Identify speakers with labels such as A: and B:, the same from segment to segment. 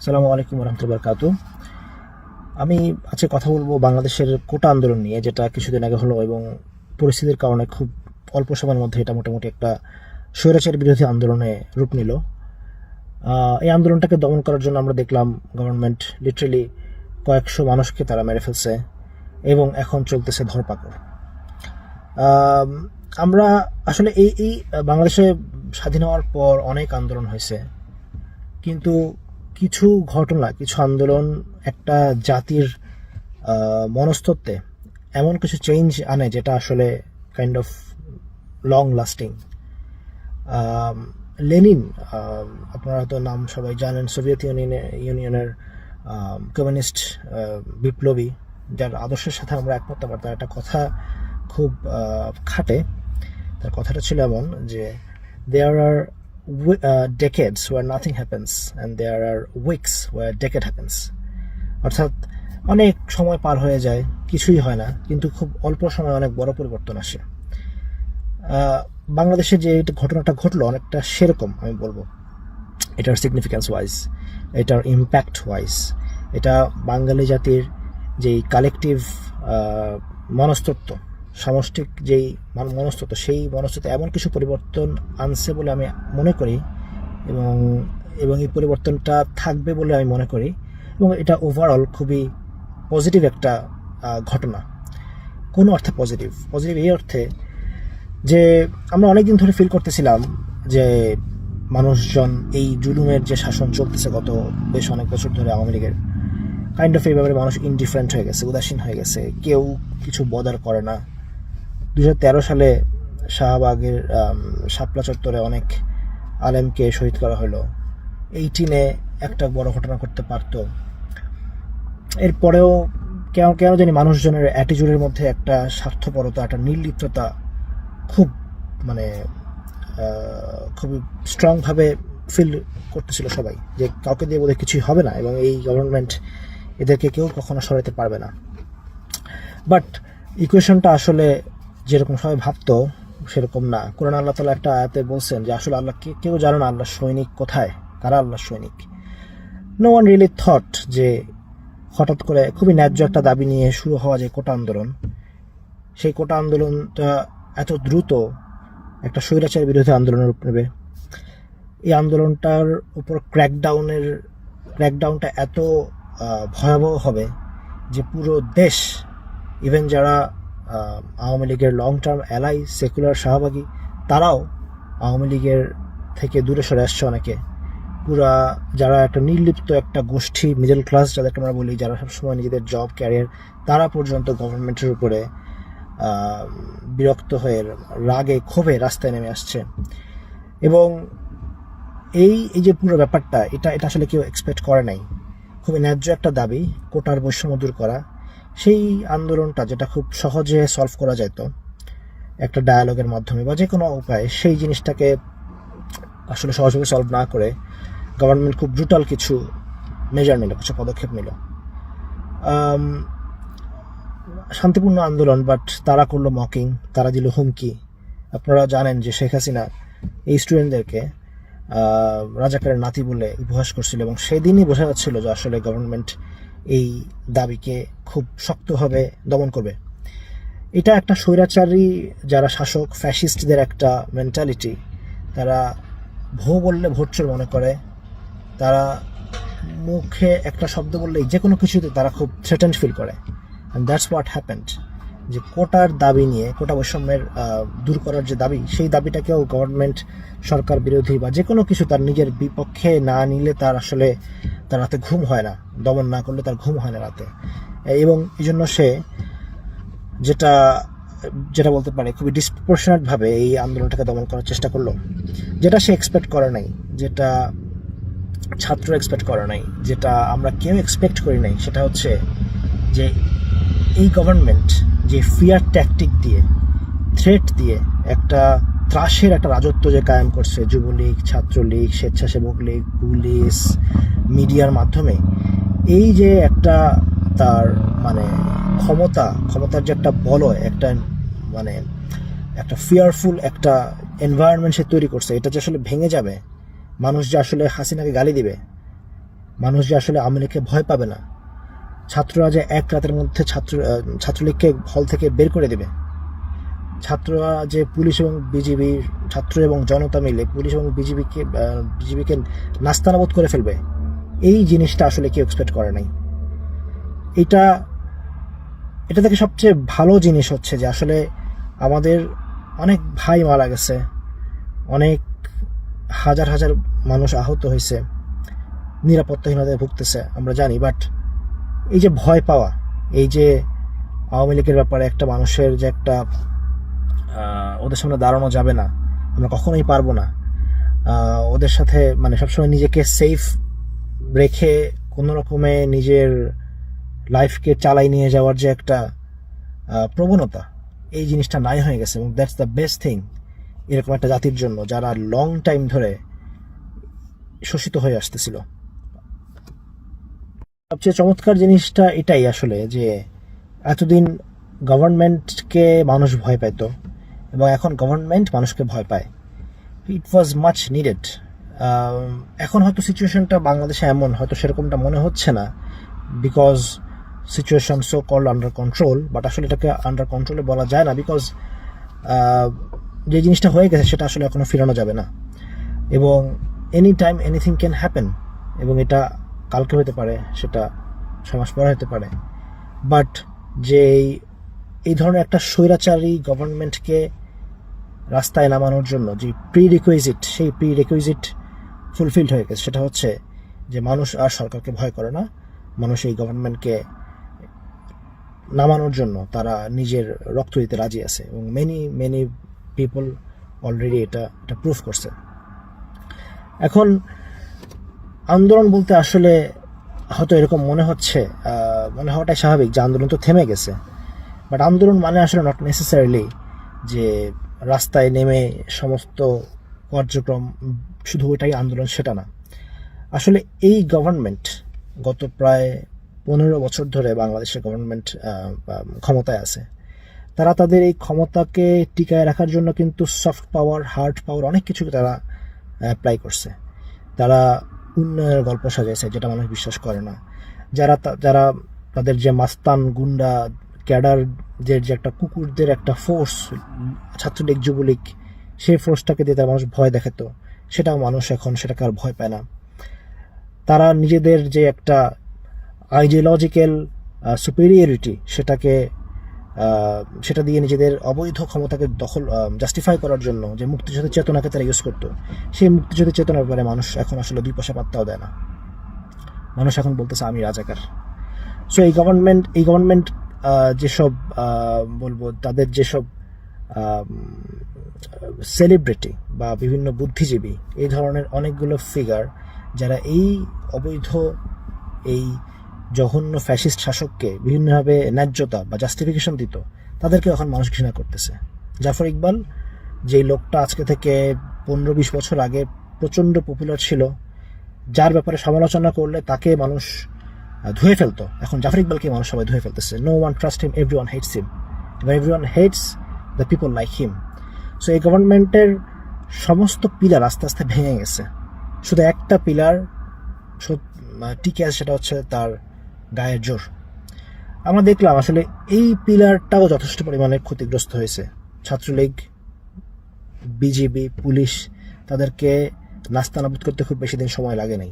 A: আসসালামু আলাইকুম রহমতুল্লাহ বারকাতু। আমি আজকে কথা বলবো বাংলাদেশের কোটা আন্দোলন নিয়ে, যেটা কিছুদিন আগে হলো এবং পরিস্থিতির কারণে খুব অল্প সময়ের মধ্যে এটা মোটামুটি একটা স্বৈরাচার বিরোধী আন্দোলনে রূপ নিল। এই আন্দোলনটাকে দমন করার জন্য আমরা দেখলাম গভর্নমেন্ট লিটারেলি কয়েকশো মানুষকে তারা মেরে ফেলছে এবং এখন চলতেছে ধরপাকড়। আম, আমরা আসলে এই বাংলাদেশে স্বাধীন হওয়ার পর অনেক আন্দোলন হয়েছে, কিন্তু কিছু ঘটনা, কিছু আন্দোলন একটা জাতির মনস্তত্ত্বে এমন কিছু চেঞ্জ আনে যেটা আসলে kind of long lasting. Lenin, আপনারা হয়তো নাম সবাই জানেন, সোভিয়েত ইউনিয়নের কমিউনিস্ট বিপ্লবী, যার আদর্শের সাথে আমরা একমত। আবার তার একটা কথা খুব খাটে। তার কথাটা ছিল এমন যে দেয়ার আর decades where nothing happens and there are weeks where decade happens। অর্থাৎ অনেক সময় পার হয়ে যায়, কিছুই হয় না, কিন্তু খুব অল্প সময় অনেক বড় পরিবর্তন আসে। বাংলাদেশে যে ঘটনাটা ঘটলো অনেকটা সেরকম আমি বলবো। এটার সিগনিফিক্যান্স ওয়াইজ, এটার ইম্প্যাক্ট ওয়াইজ, এটা বাঙালি জাতির যেই কালেকটিভ মনস্তত্ত্ব, সামষ্টিক যেই মনস্তত্ত্ব, সেই মনস্তত্ত্বে এমন কিছু পরিবর্তন আনছে বলে আমি মনে করি, এবং এবং এই পরিবর্তনটা থাকবে বলে আমি মনে করি, এবং এটা ওভারঅল খুবই পজিটিভ একটা ঘটনা। কোনো অর্থে পজিটিভ পজিটিভ এই অর্থে যে আমরা অনেকদিন ধরে ফিল করতেছিলাম যে মানুষজন এই জুলুমের যে শাসন চলতেছে গত বেশ অনেক বছর ধরে আওয়ামী লীগের, কাইন্ড অফ এই ব্যাপারে মানুষ ইনডিফারেন্ট হয়ে গেছে, উদাসীন হয়ে গেছে, কেউ কিছু বদার করে না। 2013 সালে শাহবাগের শাপলা চত্বরে অনেক আলেমকে শহীদ করা হলো। 18-এ একটা বড় ঘটনা ঘটতে পারত। এরপরেও কেন কেন জানি মানুষজনের অ্যাটিটিউডের মধ্যে একটা স্বার্থপরতা, একটা নির্লিপ্ততা খুব মানে খুবই স্ট্রংভাবে ফিল করতেছিল সবাই, যে কাউকে দিয়ে বোধহয় কিছুই হবে না এবং এই গভর্নমেন্ট এদেরকে কেউ কখনো সরাতে পারবে না। বাট ইকুয়েশনটা আসলে যেরকম সবাই ভাবতো সেরকম না। কোরআন আল্লাহ তাআলা একটা আয়াতে বলছেন যে আসলে আল্লাহ কেউ জানে না আল্লাহর সৈনিক কোথায়, কারা আল্লাহর সৈনিক। নো ওয়ান রিয়েলি থট যে হঠাৎ করে খুবই ন্যায্য একটা দাবি নিয়ে শুরু হওয়া যে কোটা আন্দোলন, সেই কোটা আন্দোলনটা এত দ্রুত একটা স্বৈরাচার বিরোধী আন্দোলনের রূপ নেবে। এই আন্দোলনটার উপর ক্র্যাকডাউনটা এত ভয়াবহ হবে যে পুরো দেশ, ইভেন যারা আওয়ামী লীগের লং টার্ম অ্যালাই, সেকুলার শাহবাগী, তারাও আওয়ামী লীগের থেকে দূরে সরে আসছে অনেকে। পুরা যারা একটা নির্লিপ্ত একটা গোষ্ঠী, মিডল ক্লাস যাদেরকে আমরা বলি, যারা সবসময় নিজেদের জব ক্যারিয়ার, তারা পর্যন্ত গভর্নমেন্টের উপরে বিরক্ত হয়ে রাগে ক্ষোভে রাস্তায় নেমে আসছে। এবং এই যে পুরো ব্যাপারটা, এটা আসলে কেউ এক্সপেক্ট করে নাই। খুবই ন্যায্য একটা দাবি, কোটার বৈষম্য দূর করা, সেই আন্দোলনটা যেটা খুব সহজে সলভ করা যেত একটা ডায়ালগের মাধ্যমে বা যে কোনো উপায়ে, সেই জিনিসটাকে আসলে সহজভাবে সলভ না করে গভর্নমেন্ট খুব ব্রুটাল কিছু মেজার নিল, কিছু পদক্ষেপ নিল। শান্তিপূর্ণ আন্দোলন, বাট তারা করলো মকিং, তারা দিল হুমকি। আপনারা জানেন যে শেখ হাসিনা এই স্টুডেন্টদেরকে রাজাকারের নাতি বলে উপহাস করছিল, এবং সেদিনই বোঝা যাচ্ছিল যে আসলে গভর্নমেন্ট এই দাবিকে খুব শক্তভাবে দমন করবে। এটা একটা স্বৈরাচারী যারা শাসক, ফ্যাসিস্টদের একটা মেন্টালিটি। তারা ভো বললে ভোটচোর মনে করে, তারা মুখে একটা শব্দ বললেই যে কোনো কিছুতে তারা খুব থ্রেটেন্ড ফিল করে। And that's what happened. যে কোটার দাবি নিয়ে, কোটা বৈষম্যের দূর করার যে দাবি, সেই দাবিটাকেও গভর্নমেন্ট সরকার বিরোধী বা যে কোনো কিছু তার নিজের বিপক্ষে না নিলে তার আসলে তার রাতে ঘুম হয় না, দমন না করলে তার ঘুম হয় না রাতে। এবং এই জন্য সে যেটা বলতে পারে খুবই ডিসপ্রপোর্শনেটভাবে এই আন্দোলনটাকে দমন করার চেষ্টা করলো, যেটা সে এক্সপেক্ট করে নাই, যেটা ছাত্র এক্সপেক্ট করে নাই, যেটা আমরা কেউ এক্সপেক্ট করি নাই। সেটা হচ্ছে যে এই গভর্নমেন্ট যে ফিয়ার ট্যাকটিক দিয়ে, থ্রেট দিয়ে একটা ত্রাসের একটা রাজত্ব যে কায়েম করছে, যুবলীগ, ছাত্রলীগ, স্বেচ্ছাসেবক লীগ, পুলিশ, মিডিয়ার মাধ্যমে, এই যে একটা তার মানে ক্ষমতার যে একটা বলয়, একটা মানে একটা ফিয়ারফুল একটা এনভায়রনমেন্ট সে তৈরি করছে, এটা যে আসলে ভেঙে যাবে, মানুষ যে আসলে হাসিনাকে গালি দিবে, মানুষ যে আসলে আওয়ামী লীগকে ভয় পাবে না, ছাত্ররা যে এক রাতের মধ্যে ছাত্রলীগকে হল থেকে বের করে দেবে, ছাত্ররা যে পুলিশ এবং বিজিবি, ছাত্র এবং জনতা মিলে পুলিশ এবং বিজিবিকে নাস্তানাবুদ করে ফেলবে, এই জিনিসটা আসলে কেউ এক্সপেক্ট করে নাই। এটা থেকে সবচেয়ে ভালো জিনিস হচ্ছে যে আসলে আমাদের অনেক ভাই মারা গেছে, অনেক হাজার হাজার মানুষ আহত হয়েছে, নিরাপত্তাহীনতায় ভুগতেছে আমরা জানি। বাট এই যে ভয় পাওয়া, এই যে আওয়ামী লীগের ব্যাপারে একটা মানুষের যে একটা ওদের সামনে দাঁড়ানো যাবে না, আমরা কখনোই পারবো না, ওদের সাথে মানে সবসময় নিজেকে সেফ রেখে কোনো রকমে নিজের লাইফকে চালাই নিয়ে যাওয়ার যে একটা প্রবণতা, এই জিনিসটা নাই হয়ে গেছে। এবং দ্যাটস দ্য বেস্ট থিং এরকম একটা জাতির জন্য যারা লং টাইম ধরে শোষিত হয়ে আসতেছিল। সবচেয়ে চমৎকার জিনিসটা এটাই আসলে যে এতদিন গভর্নমেন্টকে মানুষ ভয় পেত এবং এখন গভর্নমেন্ট মানুষকে ভয় পায়। ইট ওয়াজ মাচ নিডেড। এখন হয়তো সিচুয়েশনটা বাংলাদেশে এমন হয়তো সেরকমটা মনে হচ্ছে না, because situation so called under control, but আসলে এটাকে আন্ডার কন্ট্রোলে বলা যায় না, বিকজ যে জিনিসটা হয়ে গেছে সেটা আসলে এখনো ফিরানো যাবে না। এবং any time anything can happen, এবং এটা কালকে হতে পারে, সেটা 6 মাস পরে হতে পারে। বাট যে এই ধরনের একটা স্বৈরাচারী গভর্নমেন্টকে রাস্তায় নামানোর জন্য যে প্রিরিকুইজিট, সেই প্রিরিকুইজিট ফুলফিলড হয়ে গেছে। সেটা হচ্ছে যে মানুষ আর সরকারকে ভয় করে না, মানুষ এই গভর্নমেন্টকে নামানোর জন্য তারা নিজের রক্ত দিতে রাজি আছে, এবং মেনি পিপল অলরেডি এটা প্রুফ করছে। এখন আন্দোলন বলতে আসলে হয়তো এরকম মনে হওয়াটাই স্বাভাবিক যে আন্দোলন তো থেমে গেছে, বাট আন্দোলন মানে আসলে নট নেসেসারিলি যে রাস্তায় নেমে সমস্ত কার্যক্রম শুধু ওইটাই আন্দোলন, সেটা না। আসলে এই গভর্নমেন্ট গত প্রায় 15 বছর ধরে বাংলাদেশের গভর্নমেন্ট ক্ষমতায় আছে। তারা তাদের এই ক্ষমতাকে টিকায় রাখার জন্য কিন্তু সফট পাওয়ার, হার্ড পাওয়ার অনেক কিছু তারা অ্যাপ্লাই করছে। তারা উন্নয়নের গল্প সাজাইছে যেটা মানুষ বিশ্বাস করে না। যারা তাদের যে মাস্তান গুন্ডা ক্যাডার, যে একটা কুকুরদের একটা ফোর্স, ছাত্রলীগ যুবলীগ, সেই ফোর্সটাকে দিয়ে তারা মানুষ ভয় দেখাতো, সেটাও মানুষ এখন সেটাকে আর ভয় পায় না। তারা নিজেদের যে একটা আইডিওলজিক্যাল সুপিরিয়রিটি, সেটা দিয়ে নিজেদের অবৈধ ক্ষমতাকে জাস্টিফাই করার জন্য যে মুক্তিযুদ্ধের চেতনাকে তারা ইউজ করতো, সেই মুক্তিযুদ্ধের চেতনার ব্যাপারে মানুষ এখন আসলে 2 পয়সা পাত্তাও দেয় না। মানুষ এখন বলতেছে আমি রাজাকার। সো এই গভর্নমেন্ট যেসব বলবো, তাদের যেসব সেলিব্রিটি বা বিভিন্ন বুদ্ধিজীবী, এই ধরনের অনেকগুলো ফিগার যারা এই অবৈধ, এই জঘন্য ফ্যাসিস্ট শাসককে বিভিন্নভাবে ন্যায্যতা বা জাস্টিফিকেশন দিত, তাদেরকে এখন মানুষ ঘৃণা করতেছে। জাফর ইকবাল, যেই লোকটা আজকে থেকে 15-20 বছর আগে প্রচণ্ড পপুলার ছিল, যার ব্যাপারে সমালোচনা করলে তাকে মানুষ ধুয়ে ফেলতো, এখন জাফর ইকবালকে মানুষ সবাই ধুয়ে ফেলতেছে। No one trust him, everyone hates him, এবং everyone hates the people like him. So এই গভর্নমেন্টের সমস্ত পিলার আস্তে আস্তে ভেঙে গেছে, শুধু একটা পিলার টিকে আছে, সেটা হচ্ছে তার গায়ের জোর। আমরা দেখলাম আসলে এই পিলারটাও যথেষ্ট পরিমাণে ক্ষতিগ্রস্ত হয়েছে। ছাত্রলীগ, বিজিবি, পুলিশ, তাদেরকে নাস্তানাবুদ করতে খুব বেশি দিন সময় লাগে নাই।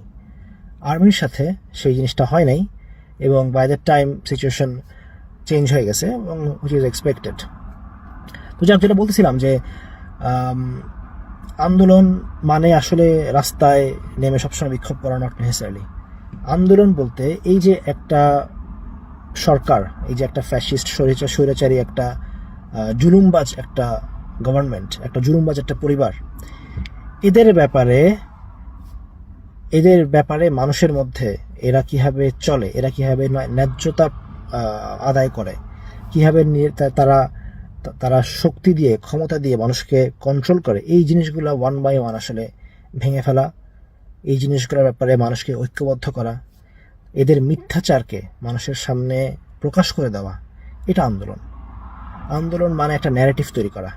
A: আর্মির সাথে সেই জিনিসটা হয় নাই, এবং by the time situation change হয়ে গেছে, এবং হুইচ ইজ এক্সপেক্টেড। তো যেটা বলতেছিলাম যে আন্দোলন মানে আসলে রাস্তায় নেমে সবসময় বিক্ষোভ করা নট নেসেসারিলি। আন্দোলন বলতে এই যে একটা সরকার, এই যে একটা ফ্যাসিস্ট স্বৈরাচারী একটা জুলুমবাজ একটা গভর্নমেন্ট, একটা জুলুমবাজ একটা পরিবার, এদের ব্যাপারে মানুষের মধ্যে এরা কিভাবে চলে, এরা কিভাবে ন্যায্যতা আদায় করে, কিভাবে তারা শক্তি দিয়ে, ক্ষমতা দিয়ে মানুষকে কন্ট্রোল করে, এই জিনিসগুলো 1 by 1 আসলে ভেঙে ফেলা, এই জিনিসগুলোর ব্যাপারে মানুষকে ঐক্যবদ্ধ করা, এদের মিথ্যাচারকে মানুষের সামনে প্রকাশ করে দেওয়া, এটা আন্দোলন। আন্দোলন মানে একটা ন্যারেটিভ তৈরি করা।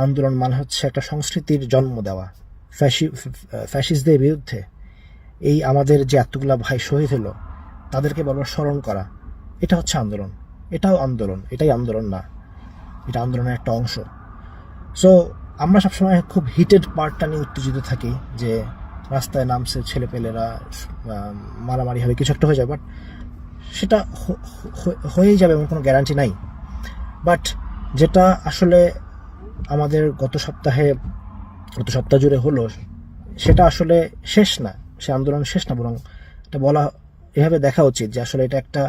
A: আন্দোলন মানে হচ্ছে একটা সংস্কৃতির জন্ম দেওয়া, ফ্যাসিস্টদের বিরুদ্ধে এই আমাদের যে এতগুলা ভাই শহীদ হলো তাদেরকে বারবার স্মরণ করা, এটা হচ্ছে আন্দোলন। এটাও আন্দোলন, এটাই আন্দোলন না, এটা আন্দোলনের একটা অংশ। সো আমরা সবসময় খুব হিটেড পার্টটা নিয়ে উত্তেজিত থাকি যে রাস্তায় নামছে ছেলেপেলেরা, মারামারি হবে, কিছু একটা হয়ে যায়, বাট সেটা হয়েই যাবে এমন কোনো গ্যারান্টি নাই। বাট যেটা আসলে আমাদের গত সপ্তাহ জুড়ে হলো, সেটা আসলে শেষ না, সে আন্দোলন শেষ না, বরং এটা বলা এভাবে দেখা উচিত যে আসলে এটা একটা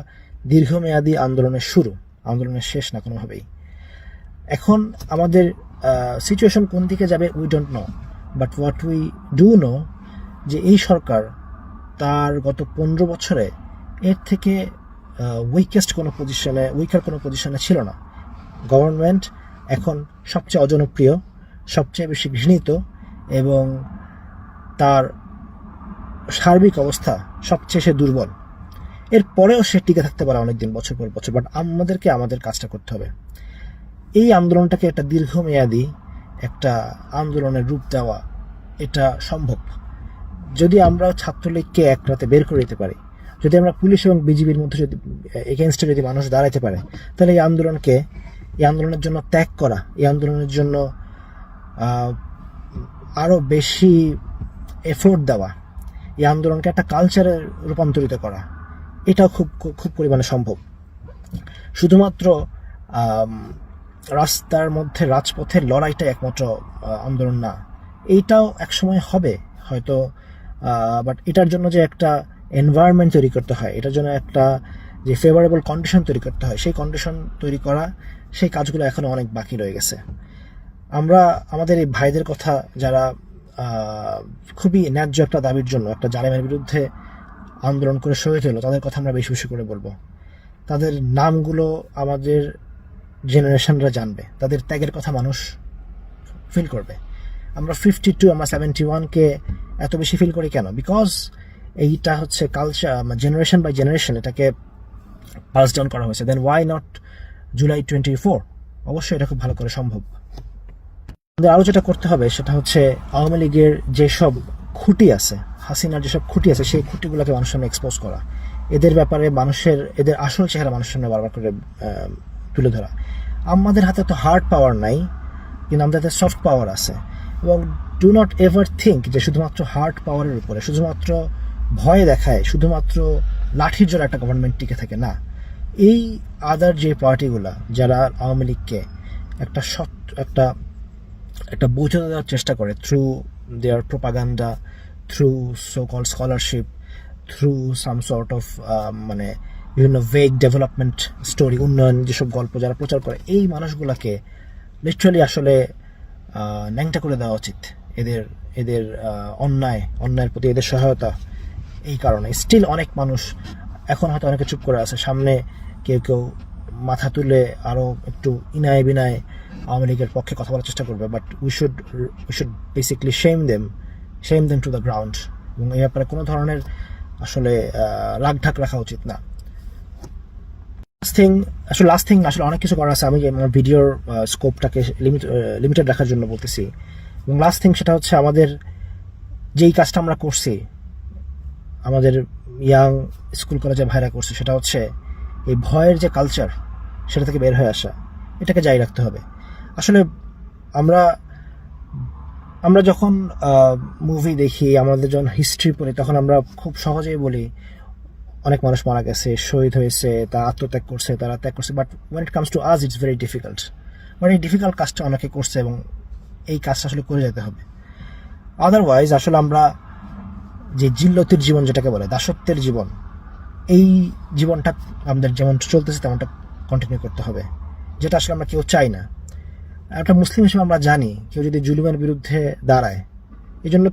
A: দীর্ঘমেয়াদী আন্দোলনের শুরু, আন্দোলনের শেষ না কোনোভাবেই। এখন আমাদের সিচুয়েশন কোন দিকে যাবে we don't know, but what we do know যে এই সরকার তার গত 15 বছরে এর থেকে উইকার কোনো পজিশনে ছিল না। গভর্নমেন্ট এখন সবচেয়ে অজনপ্রিয়, সবচেয়ে বেশি ঘৃণিত, এবং তার সার্বিক অবস্থা সবচেয়ে সে দুর্বল। এরপরেও সে টিকে থাকতে পারে অনেকদিন, বছর পর বছর, বাট আমাদেরকে আমাদের কাজটা করতে হবে। এই আন্দোলনটাকে একটা দীর্ঘমেয়াদী একটা আন্দোলনের রূপ দেওয়া, এটা সম্ভব যদি আমরা ছাত্রলীগকে এক রাতে বের করে দিতে পারি, যদি আমরা পুলিশ এবং বিজিবির মধ্যে যদি এগেনস্টে যদি মানুষ দাঁড়াতে পারে, তাহলে এই আন্দোলনের জন্য ত্যাগ করা, এই আন্দোলনের জন্য আরও বেশি এফোর্ট দেওয়া, এই আন্দোলনকে একটা কালচারে রূপান্তরিত করা, এটাও খুব খুব পরিমাণে সম্ভব। শুধুমাত্র রাস্তার মধ্যে রাজপথের লড়াইটা একমাত্র আন্দোলন না, এইটাও একসময় হবে হয়তো, বাট এটার জন্য যে একটা এনভায়রনমেন্ট তৈরি করতে হয়, এটার জন্য একটা যে ফেভারেবল কন্ডিশন তৈরি করতে হয়, সেই কন্ডিশন তৈরি করা, সেই কাজগুলো এখনো অনেক বাকি রয়ে গেছে। আমরা আমাদের এই ভাইদের কথা, যারা খুবই ন্যায্য একটা দাবির জন্য, একটা জালেমের বিরুদ্ধে আন্দোলন করে শহীদ হলো, তাদের কথা আমরা বেশি বেশি করে বলবো। তাদের নামগুলো আমাদের জেনারেশনরা জানবে, তাদের ত্যাগের কথা মানুষ ফিল করবে। আমরা 52, আমরা 71কে এত বেশি ফিল করি কেন? বিকজ এইটা হচ্ছে কালচার, জেনারেশন বাই জেনারেশন এটাকে পাস ডাউন করা হয়েছে। দেন ওয়াই নট জুলাই 24? অবশ্যই এটা খুব ভালো করে সম্ভব। আমাদের আরও যেটা করতে হবে সেটা হচ্ছে আওয়ামী লীগের যেসব খুঁটি আছে, হাসিনার যেসব খুঁটি আছে, সেই খুঁটিগুলোকে মানুষের সামনে এক্সপোজ করা, এদের ব্যাপারে এদের আসল চেহারা মানুষের সামনে বারবার করে তুলে ধরা। আমাদের হাতে তো হার্ড পাওয়ার নাই, কিন্তু আমাদের হাতে সফট পাওয়ার আছে। এবং ডু নট এভার থিঙ্ক যে শুধুমাত্র হার্ড পাওয়ারের উপরে, শুধুমাত্র ভয় দেখায়, শুধুমাত্র লাঠির জোরে একটা গভর্নমেন্ট টিকে থাকে না। এই আদার যে পার্টিগুলা যারা আওয়ামী লীগকে একটা বোঝা দেওয়ার চেষ্টা করে through there propaganda, through so call scholarship, through some sort of বিভিন্ন ভেগ ডেভেলপমেন্ট স্টোরি, উন্নয়ন যেসব গল্প যারা প্রচার করে, এই মানুষগুলাকে লিটারালি আসলে ন্যাংটা করে দেওয়া উচিত। এদের অন্যায়ের প্রতি এদের সহায়তা, এই কারণে স্টিল অনেক মানুষ এখন হয়তো অনেকে চুপ করে আছে, সামনে কেউ মাথা তুলে আরও একটু ইনায় বিনায় আওয়ামী লীগের পক্ষে কথা বলার চেষ্টা করবে, but we should basically shame them to the ground. এবং এই ব্যাপারে কোনো ধরনের আসলে রাগঢাক রাখা উচিত না। লাস্ট থিং আসলে অনেক কিছু করার আছে, আমি আমার ভিডিওর স্কোপটাকে লিমিটেড রাখার জন্য বলতেছি। এবং লাস্ট থিং সেটা হচ্ছে আমাদের যেই কাজটা আমরা করছি, আমাদের ইয়াং স্কুল কলেজে ভাইরা করছে, সেটা হচ্ছে এই ভয়ের যে কালচার, সেটা থেকে বের হয়ে আসা, এটাকে জারি রাখতে হবে। আসলে আমরা যখন মুভি দেখি, আমাদের যখন হিস্ট্রি পড়ি, তখন আমরা খুব সহজেই বলি অনেক মানুষ মারা গেছে, শহীদ হয়েছে, তারা আত্মত্যাগ করছে, তারা ত্যাগ করছে, but when it comes to us it's very difficult. But এই ডিফিকাল্ট কাজটা অনেকে করছে এবং এই কাজটা আসলে করে যেতে হবে। আদারওয়াইজ আসলে আমরা যে জিল্লতির জীবন যেটাকে বলে, দাসত্বের জীবন, এই জীবনটা আমাদের যেমন চলতেছে তেমনটা কন্টিনিউ করতে হবে, যেটা আসলে আমরা কেউ চাই না। একটা মুসলিম হিসেবে আমরা জানি কেউ যদি জুলুমের বিরুদ্ধে দাঁড়ায়, এই জন্য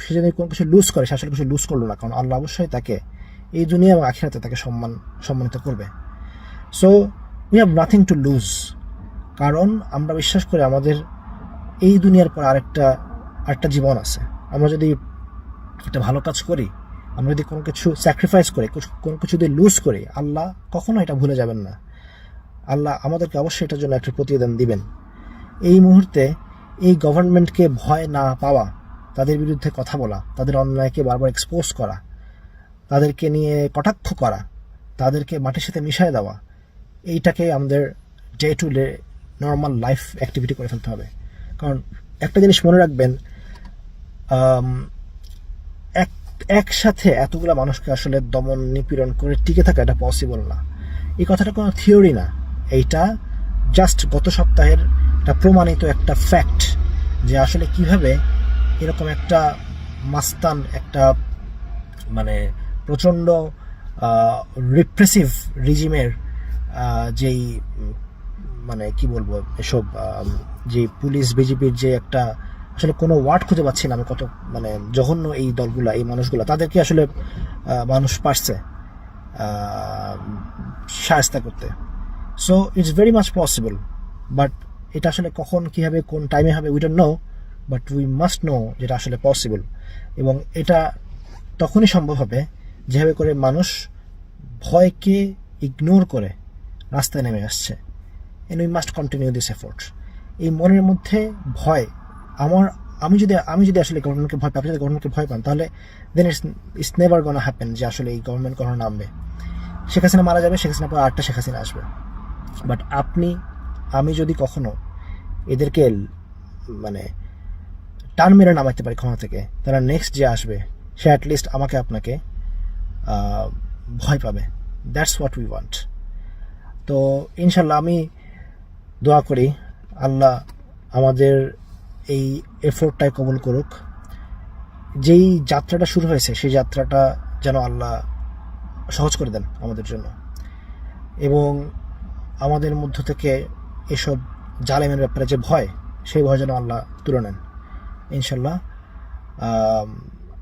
A: সে যদি কোনো কিছু লুজ করে, সে আসলে কিছু লুজ করলো না, কারণ আল্লাহ অবশ্যই তাকে এই দুনিয়া এবং আখিরাতে তাকে সম্মানিত করবে। So we have nothing to lose, কারণ আমরা বিশ্বাস করি আমাদের এই দুনিয়ার পর আরেকটা জীবন আছে। আমরা যদি একটা ভালো কাজ করি, আমরা যদি কোনো কিছু স্যাক্রিফাইস করি, কোনো কিছু যদি লুজ করি, আল্লাহ কখনো এটা ভুলে যাবেন না। আল্লাহ আমাদেরকে অবশ্যই এটার জন্য একটা প্রতিদান দিবেন। এই মুহূর্তে এই গভর্নমেন্টকে ভয় না পাওয়া, তাদের বিরুদ্ধে কথা বলা, তাদের অন্যায়কে বারবার এক্সপোজ করা, তাদেরকে নিয়ে কটাক্ষ করা, তাদেরকে মাটির সাথে মিশায় দেওয়া, এইটাকে আমাদের day to day normal life activity করে ফেলতে হবে। কারণ একটা জিনিস মনে রাখবেন, একসাথে এতগুলা মানুষকে আসলে দমন নিপীড়ন করে টিকে থাকা এটা পসিবল না। এই কথাটা কোনো থিওরি না, এইটা জাস্ট গত সপ্তাহের একটা প্রমাণিত একটা ফ্যাক্ট যে আসলে কিভাবে এরকম একটা মাস্তান, একটা মানে প্রচণ্ড রিপ্রেসিভ রিজিমের যেই মানে কি বলবো এসব যে পুলিশ বিজেপির যে একটা আসলে কোনো ওয়ার্ড খুঁজে পাচ্ছি না আমি, কত মানে জঘন্য এই দলগুলা, এই মানুষগুলা, তাদেরকে আসলে মানুষ পারছে শায়েস্তা করতে। So it's very much possible, but এটা আসলে কখন কীভাবে কোন টাইমে হবে we don't know, but we must know যেটা আসলে পসিবল। এবং এটা তখনই সম্ভব হবে যেভাবে করে মানুষ ভয়কে ইগনোর করে রাস্তায় নেমে আসছে। And we must continue this effort. এই মনের মধ্যে ভয়, আমি যদি আসলে গভর্নমেন্টকে ভয় পাই, আপনি যদি গভর্নমেন্টকে ভয় পান, তাহলে দেন ইটস নেভার গোনা হ্যাপেন যে আসলে এই গভর্নমেন্ট কখনো নামবে। শেখ হাসিনা মারা যাবে, শেখ হাসিনা পর আরেকটা শেখ হাসিনা আসবে। বাট আমি যদি কখনো এদেরকে মানে টান মেরে নামাইতে পারি ক্ষমতা থেকে, তারা নেক্সট যে আসবে সে অ্যাটলিস্ট আমাকে আপনাকে ভয় পাবে। That's what we want. তো ইনশাল্লাহ আমি দোয়া করি আল্লাহ আমাদের এই এফোর্টটাই কবুল করুক। যেই যাত্রাটা শুরু হয়েছে সেই যাত্রাটা যেন আল্লাহ সহজ করে দেন আমাদের জন্য, এবং আমাদের মধ্য থেকে এসব জালেমের ব্যাপারে যে ভয়, সেই ভয় যেন আল্লাহ তুলে নেন। ইনশাল্লাহ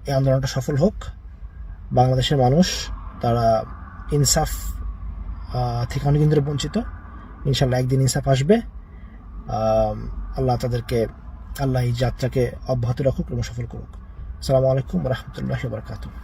A: এই আন্দোলনটা সফল হোক। বাংলাদেশের মানুষ তারা ইনসাফ থেকে অনেকদিন ধরে বঞ্চিত, ইনশাল্লাহ একদিন ইনসাফ আসবে। আল্লাহ এই যাত্রাকে অব্যাহত রাখুক এবং সফল করুক। আসসালামু আলাইকুম ওয়া রাহমাতুল্লাহি ওয়া বারাকাতুহু।